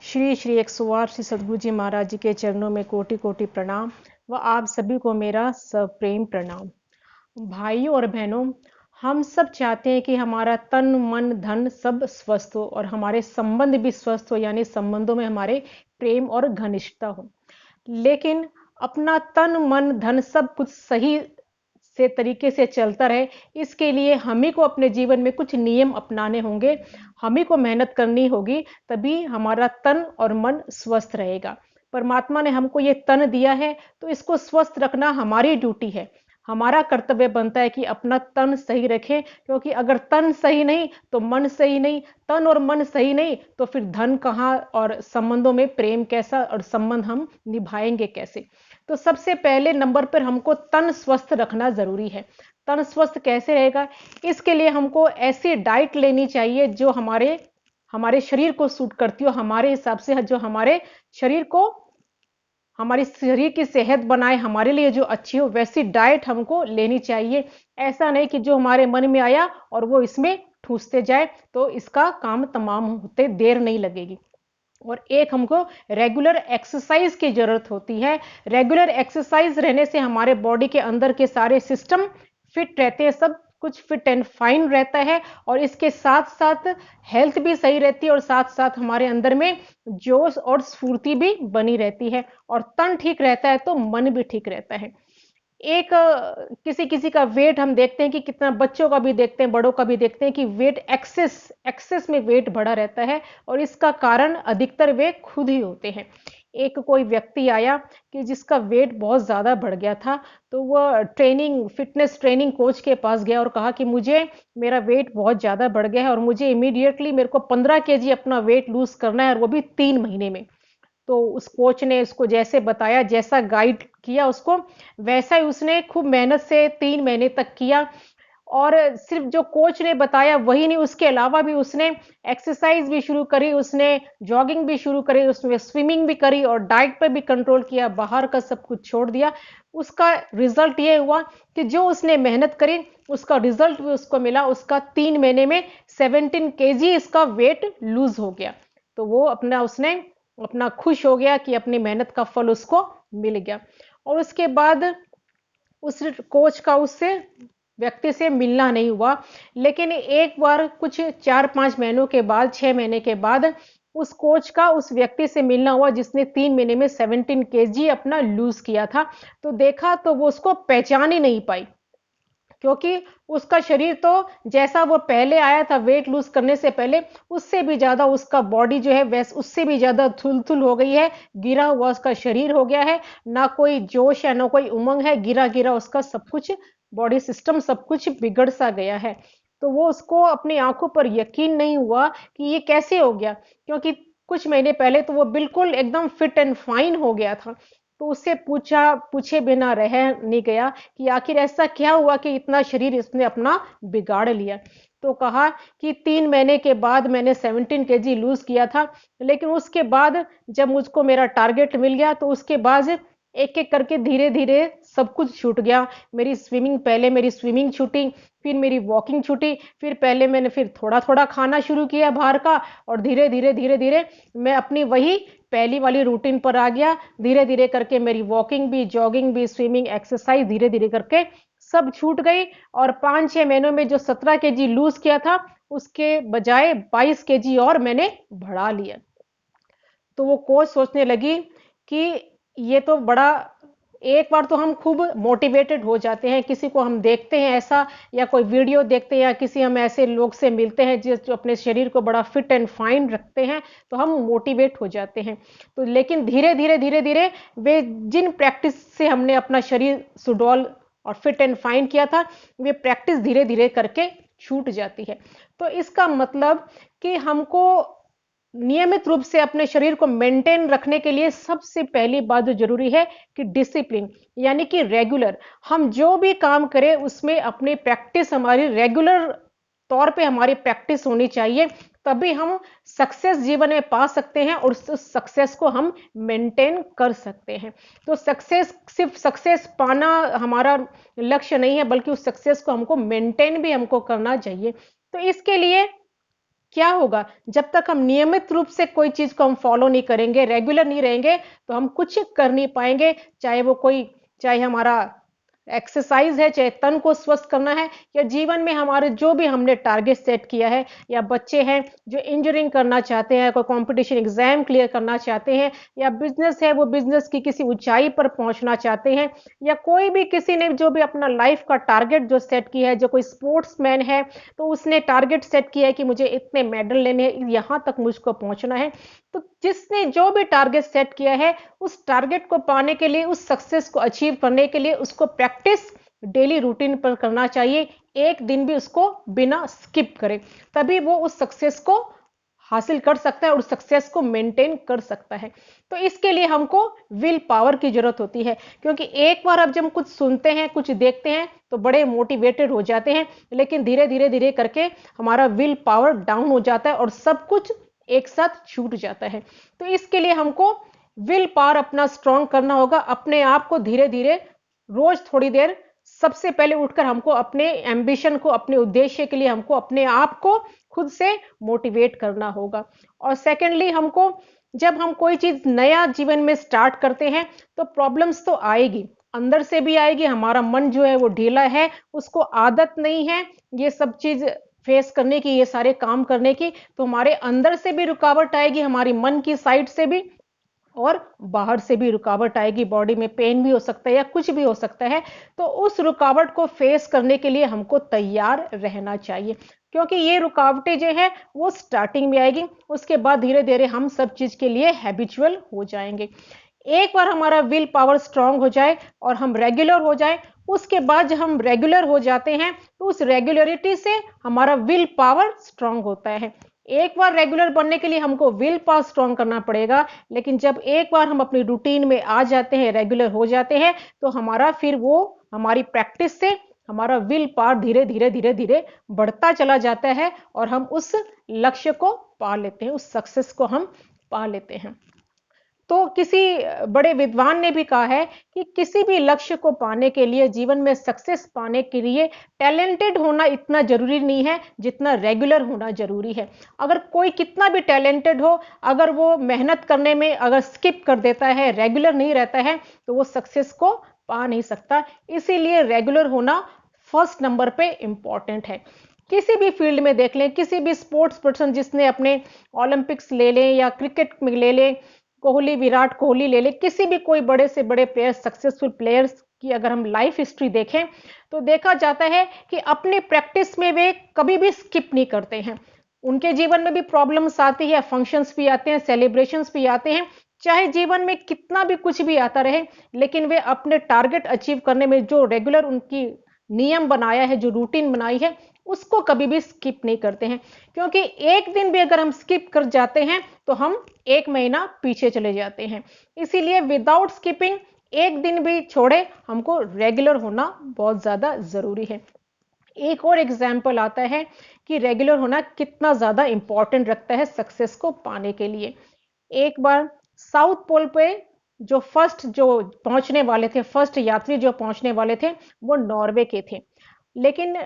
श्री श्री 108 श्री सद्गुरु जी महाराज जी के चरणों में कोटि कोटि प्रणाम व आप सभी को मेरा सप्रेम प्रणाम। भाइयों और बहनों, हम सब चाहते हैं कि हमारा तन मन धन सब स्वस्थ हो और हमारे संबंध भी स्वस्थ हो, यानी संबंधों में हमारे प्रेम और घनिष्ठता हो। लेकिन अपना तन मन धन सब कुछ सही से तरीके से चलता रहे, इसके लिए हम ही को अपने जीवन में कुछ नियम अपनाने होंगे, हम ही को मेहनत करनी होगी, तभी हमारा तन और मन स्वस्थ रहेगा। परमात्मा ने हमको ये तन दिया है तो इसको स्वस्थ रखना हमारी ड्यूटी है। हमारा कर्तव्य बनता है कि अपना तन सही रखें, क्योंकि अगर तन सही नहीं तो मन सही नहीं, तन और मन सही नहीं तो फिर धन कहाँ और संबंधों में प्रेम कैसा और संबंध हम निभाएंगे कैसे। तो सबसे पहले नंबर पर हमको तन स्वस्थ रखना जरूरी है। तन स्वस्थ कैसे रहेगा, इसके लिए हमको ऐसी डाइट लेनी चाहिए जो हमारे हमारे शरीर को सूट करती हो, हमारे हिसाब से जो हमारे शरीर को, हमारी शरीर की सेहत बनाए, हमारे लिए जो अच्छी हो वैसी डाइट हमको लेनी चाहिए। ऐसा नहीं कि जो हमारे मन में आया और वो इसमें ठूसते जाए, तो इसका काम तमाम होते देर नहीं लगेगी। और एक हमको रेगुलर एक्सरसाइज की जरूरत होती है। रेगुलर एक्सरसाइज रहने से हमारे बॉडी के अंदर के सारे सिस्टम फिट रहते हैं, सब कुछ फिट एंड फाइन रहता है, और इसके साथ साथ हेल्थ भी सही रहती है और साथ साथ हमारे अंदर में जोश और स्फूर्ति भी बनी रहती है। और तन ठीक रहता है तो मन भी ठीक रहता है। एक किसी किसी का वेट हम देखते हैं कि कितना, बच्चों का भी देखते हैं, बड़ों का भी देखते हैं कि वेट एक्सेस एक्सेस में वेट बढ़ा रहता है, और इसका कारण अधिकतर वे खुद ही होते हैं। एक कोई व्यक्ति आया कि जिसका वेट बहुत ज़्यादा बढ़ गया था, तो वह फिटनेस ट्रेनिंग कोच के पास गया और कहा कि मुझे, मेरा वेट बहुत ज़्यादा बढ़ गया है और मुझे इमीडिएटली मेरे को 15 kg अपना वेट लूज करना है, और वो भी 3 महीने में। तो उस कोच ने उसको जैसे बताया, जैसा गाइड किया उसको, वैसा ही उसने खूब मेहनत से 3 महीने तक किया। और सिर्फ जो कोच ने बताया वही नहीं, उसके अलावा भी उसने एक्सरसाइज भी शुरू करी, उसने जॉगिंग भी शुरू करी, उसने स्विमिंग भी करी और डाइट पर भी कंट्रोल किया, बाहर का सब कुछ छोड़ दिया। उसका रिजल्ट ये हुआ कि जो उसने मेहनत करी उसका रिजल्ट भी उसको मिला। उसका 3 महीने में 17 kg इसका वेट लूज हो गया। तो वो अपना उसने अपना खुश हो गया कि अपनी मेहनत का फल उसको मिल गया। और उसके बाद उस कोच का उससे व्यक्ति से मिलना नहीं हुआ। लेकिन एक बार कुछ 4-5 महीनों के बाद, 6 महीने के बाद, उस कोच का उस व्यक्ति से मिलना हुआ जिसने 3 महीने में 17 kg अपना लूज किया था। तो देखा तो वो उसको पहचान ही नहीं पाई, क्योंकि उसका शरीर तो जैसा वो पहले आया था वेट लूज करने से पहले, उससे भी ज्यादा उसका बॉडी जो है वैसे उससे भी ज्यादा थुल हो गई है, गिरा हुआ उसका शरीर हो गया है, ना कोई जोश है ना कोई उमंग है, गिरा गिरा उसका सब कुछ, बॉडी सिस्टम सब कुछ बिगड़ सा गया है। तो वो उसको अपनी आंखों पर यकीन नहीं हुआ कि ये कैसे हो गया, क्योंकि कुछ महीने पहले तो वो बिल्कुल एकदम फिट एंड फाइन हो गया था। तो उससे पूछे बिना रह नहीं गया कि आखिर ऐसा क्या हुआ कि इतना शरीर इसने अपना बिगाड़ लिया। तो कहा कि 3 महीने के बाद मैंने 17 kg लूज किया था, लेकिन उसके बाद जब मुझको मेरा टारगेट मिल गया तो उसके बाद एक एक करके धीरे धीरे सब कुछ छूट गया। पहले मेरी स्विमिंग छूटी, फिर मेरी वॉकिंग छूटी, फिर पहले मैंने फिर थोड़ा थोड़ा खाना शुरू किया बाहर का, और धीरे धीरे मैं अपनी वही पहली वाली रूटीन पर आ गया। धीरे धीरे करके मेरी वॉकिंग भी, जॉगिंग भी, स्विमिंग, एक्सरसाइज धीरे धीरे करके सब छूट गई। और 5-6 महीनों में जो 17 kg लूज किया था उसके बजाय 22 kg और मैंने बढ़ा लिया। तो वो कोच सोचने लगी कि ये तो बड़ा, एक बार तो हम खूब मोटिवेटेड हो जाते हैं, किसी को हम देखते हैं ऐसा, या कोई वीडियो देखते हैं, या किसी हम ऐसे लोग से मिलते हैं जो अपने शरीर को बड़ा फिट एंड फाइन रखते हैं, तो हम मोटिवेट हो जाते हैं। तो लेकिन धीरे धीरे वे जिन प्रैक्टिस से हमने अपना शरीर सुडौल और फिट एंड फाइन किया था, वे प्रैक्टिस धीरे धीरे करके छूट जाती है। तो इसका मतलब कि हमको नियमित रूप से अपने शरीर को मेंटेन रखने के लिए सबसे पहली बात जो जरूरी है कि डिसिप्लिन, यानी कि रेगुलर। हम जो भी काम करें उसमें अपनी प्रैक्टिस, हमारी रेगुलर तौर पे हमारी प्रैक्टिस होनी चाहिए, तभी हम सक्सेस जीवन में पा सकते हैं और उस सक्सेस को हम मेंटेन कर सकते हैं। तो सक्सेस, सिर्फ सक्सेस पाना हमारा लक्ष्य नहीं है, बल्कि उस सक्सेस को हमको मेंटेन भी हमको करना चाहिए। तो इसके लिए क्या होगा? जब तक हम नियमित रूप से कोई चीज़ को हम फॉलो नहीं करेंगे, रेगुलर नहीं रहेंगे, तो हम कुछ कर नहीं पाएँगे, चाहे हमारा एक्सरसाइज़ है, चाहे तन को स्वस्थ करना है या जीवन में हमारे जो भी हमने टारगेट सेट किया है, या बच्चे हैं जो इंजीनियरिंग करना चाहते हैं, कोई कॉम्पिटिशन एग्ज़ाम क्लियर करना चाहते हैं, या बिज़नेस है वो बिज़नेस की किसी ऊँचाई पर पहुँचना चाहते हैं, या कोई भी किसी ने जो भी अपना लाइफ़ का टारगेट जो सेट किया है, जो कोई स्पोर्ट्समैन है, तो उसने टारगेट सेट किया है कि मुझे इतने मेडल लेने हैं, यहाँ तक मुझको पहुँचना है। तो जिसने जो भी टारगेट सेट किया है, उस टारगेट को पाने के लिए, उस सक्सेस को अचीव करने के लिए उसको प्रैक्टिस डेली रूटीन पर करना चाहिए। एक दिन भी उसको बिना स्किप करे, तभी वो उस सक्सेस को हासिल कर सकता है और सक्सेस को मेंटेन कर सकता है। तो इसके लिए हमको विल पावर की ज़रूरत होती है, क्योंकि एक बार अब जब हम कुछ सुनते हैं, कुछ देखते हैं, तो बड़े मोटिवेटेड हो जाते हैं, लेकिन धीरे-धीरे करके हमारा विल पावर डाउन हो जाता है और सब कुछ एक साथ छूट जाता है। तो इसके लिए हमको विल पावर अपना स्ट्रॉन्ग करना होगा, अपने आप को धीरे-धीरे रोज़ थोड़ी देर, सबसे पहले उठकर हमको अपने एम्बिशन को, अपने उद्देश्य के लिए हमको अपने आप को खुद से मोटिवेट करना होगा। और सेकेंडली हमको, जब हम कोई चीज़ नया जीवन में स्टार्ट करते हैं, तो प्रॉब्लम्स तो आएगी, अंदर से भी आएगी, हमारा मन जो है वो ढीला है, उसको आदत नहीं है ये सब चीज़ फेस करने की, ये सारे काम करने की, तो हमारे अंदर से भी रुकावट आएगी, हमारी मन की साइड से भी, और बाहर से भी रुकावट आएगी, बॉडी में पेन भी हो सकता है या कुछ भी हो सकता है। तो उस रुकावट को फेस करने के लिए हमको तैयार रहना चाहिए, क्योंकि ये रुकावटें जो है वो स्टार्टिंग में आएगी, उसके बाद धीरे-धीरे हम सब चीज़ के लिए हैबिचुअल हो जाएँगे। एक बार हमारा विल पावर स्ट्रांग हो जाए और हम रेगुलर हो जाए, उसके बाद जब हम रेगुलर हो जाते हैं, तो उस रेगुलरिटी से हमारा विल पावर स्ट्रांग होता है। एक बार रेगुलर बनने के लिए हमको विल पावर स्ट्रांग करना पड़ेगा, लेकिन जब एक बार हम अपनी रूटीन में आ जाते हैं, रेगुलर हो जाते हैं, तो हमारा फिर वो हमारी प्रैक्टिस से हमारा विल पावर धीरे-धीरे बढ़ता चला जाता है और हम उस लक्ष्य को पा लेते हैं, उस सक्सेस को हम पा लेते हैं। तो किसी बड़े विद्वान ने भी कहा है कि किसी भी लक्ष्य को पाने के लिए, जीवन में सक्सेस पाने के लिए टैलेंटेड होना इतना ज़रूरी नहीं है, जितना रेगुलर होना ज़रूरी है। अगर कोई कितना भी टैलेंटेड हो, अगर वो मेहनत करने में अगर स्किप कर देता है, रेगुलर नहीं रहता है, तो वो सक्सेस को पा नहीं सकता। इसीलिए रेगुलर होना फर्स्ट नंबर पे इम्पॉर्टेंट है। किसी भी फील्ड में देख लें, किसी भी स्पोर्ट्स पर्सन जिसने अपने ओलंपिक्स ले लें या क्रिकेट में ले लें, कोहली, विराट कोहली ले लें, किसी भी कोई बड़े से बड़े प्लेयर्स, सक्सेसफुल प्लेयर्स की अगर हम लाइफ हिस्ट्री देखें, तो देखा जाता है कि अपनी प्रैक्टिस में वे कभी भी स्किप नहीं करते हैं। उनके जीवन में भी प्रॉब्लम्स आती है, फंक्शंस भी आते हैं, सेलिब्रेशंस भी आते हैं, चाहे जीवन में कितना भी कुछ भी आता रहे, लेकिन वे अपने टारगेट अचीव करने में जो रेगुलर उनकी नियम बनाया है, जो रूटीन बनाई है, उसको कभी भी स्किप नहीं करते हैं। क्योंकि एक दिन भी अगर हम स्किप कर जाते हैं, तो हम 1 महीना पीछे चले जाते हैं। इसीलिए विदाउट स्किपिंग एक दिन भी छोड़े, हमको रेगुलर होना बहुत ज़्यादा ज़रूरी है। एक और एग्जाम्पल आता है कि रेगुलर होना कितना ज़्यादा इम्पोर्टेंट रखता है सक्सेस को पाने के लिए। एक बार साउथ पोल पे जो पहुंचने वाले थे, फर्स्ट यात्री जो पहुंचने वाले थे, वो नॉर्वे के थे। लेकिन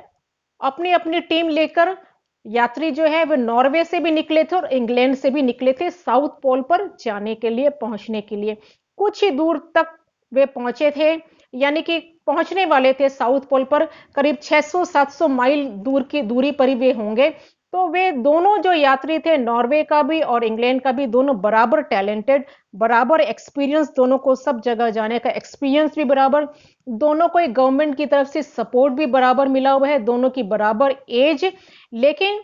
अपनी अपनी टीम लेकर यात्री जो है वो नॉर्वे से भी निकले थे और इंग्लैंड से भी निकले थे, साउथ पोल पर जाने के लिए, पहुंचने के लिए। कुछ ही दूर तक वे पहुंचे थे, यानी कि पहुंचने वाले थे साउथ पोल पर, करीब 600-700 माइल दूर की दूरी पर ही वे होंगे। तो वे दोनों जो यात्री थे, नॉर्वे का भी और इंग्लैंड का भी, दोनों बराबर टैलेंटेड, बराबर एक्सपीरियंस, दोनों को सब जगह जाने का एक्सपीरियंस भी बराबर, दोनों को एक गवर्नमेंट की तरफ से सपोर्ट भी बराबर मिला हुआ है, दोनों की बराबर एज। लेकिन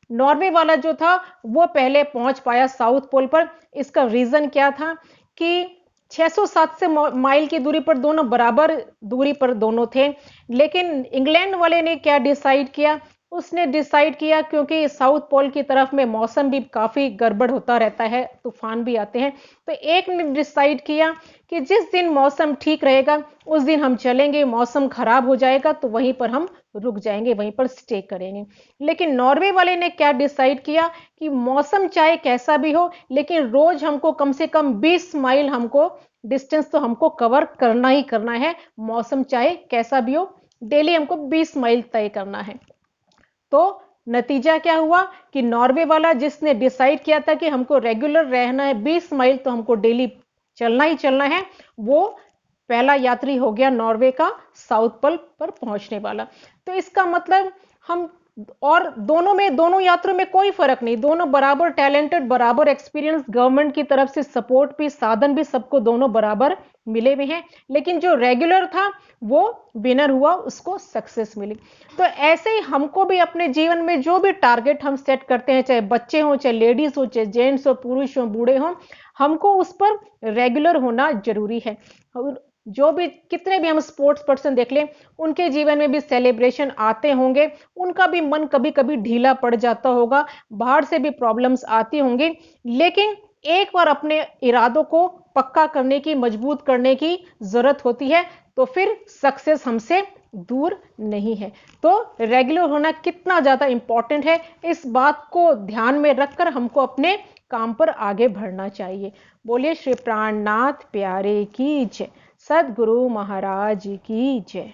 नॉर्वे वाला जो था वो पहले पहुंच पाया साउथ पोल पर। इसका रीजन क्या था कि 600-700 माइल की दूरी पर दोनों बराबर दूरी पर दोनों थे। लेकिन इंग्लैंड वाले ने क्या डिसाइड किया, उसने डिसाइड किया, क्योंकि साउथ पोल की तरफ में मौसम भी काफ़ी गड़बड़ होता रहता है, तूफान भी आते हैं, तो एक ने डिसाइड किया कि जिस दिन मौसम ठीक रहेगा उस दिन हम चलेंगे, मौसम खराब हो जाएगा तो वहीं पर हम रुक जाएंगे, वहीं पर स्टे करेंगे। लेकिन नॉर्वे वाले ने क्या डिसाइड किया कि मौसम चाहे कैसा भी हो, लेकिन रोज हमको कम से कम 20 माइल हमको डिस्टेंस तो हमको कवर करना ही करना है, मौसम चाहे कैसा भी हो, डेली हमको 20 माइल तय करना है। तो नतीजा क्या हुआ कि नॉर्वे वाला जिसने डिसाइड किया था कि हमको रेगुलर रहना है 20 माइल तो हमको डेली चलना ही चलना है, वो पहला यात्री हो गया नॉर्वे का साउथ पोल पर पहुंचने वाला। तो इसका मतलब हम और दोनों यात्रियों में कोई फर्क नहीं, दोनों बराबर टैलेंटेड, बराबर एक्सपीरियंस, गवर्नमेंट की तरफ से सपोर्ट भी, साधन भी, सबको दोनों बराबर मिले हुए हैं। लेकिन जो रेगुलर था वो विनर हुआ, उसको सक्सेस मिली। तो ऐसे ही हमको भी अपने जीवन में जो भी टारगेट हम सेट करते हैं, चाहे बच्चे हों, चाहे लेडीज हो, चाहे जेंट्स हो, पुरुष हो, बूढ़े हों, हमको उस पर रेगुलर होना जरूरी है। और जो भी कितने भी हम स्पोर्ट्स पर्सन देख लें, उनके जीवन में भी सेलिब्रेशन आते होंगे, उनका भी मन कभी कभी ढीला पड़ जाता होगा, बाहर से भी प्रॉब्लम्स आती होंगी, लेकिन एक बार अपने इरादों को पक्का करने की, मजबूत करने की जरूरत होती है, तो फिर सक्सेस हमसे दूर नहीं है। तो रेगुलर होना कितना ज्यादा इंपॉर्टेंट है, इस बात को ध्यान में रखकर हमको अपने काम पर आगे बढ़ना चाहिए। बोलिए श्री प्राणनाथ प्यारे की जय, सदगुरु महाराज की जय।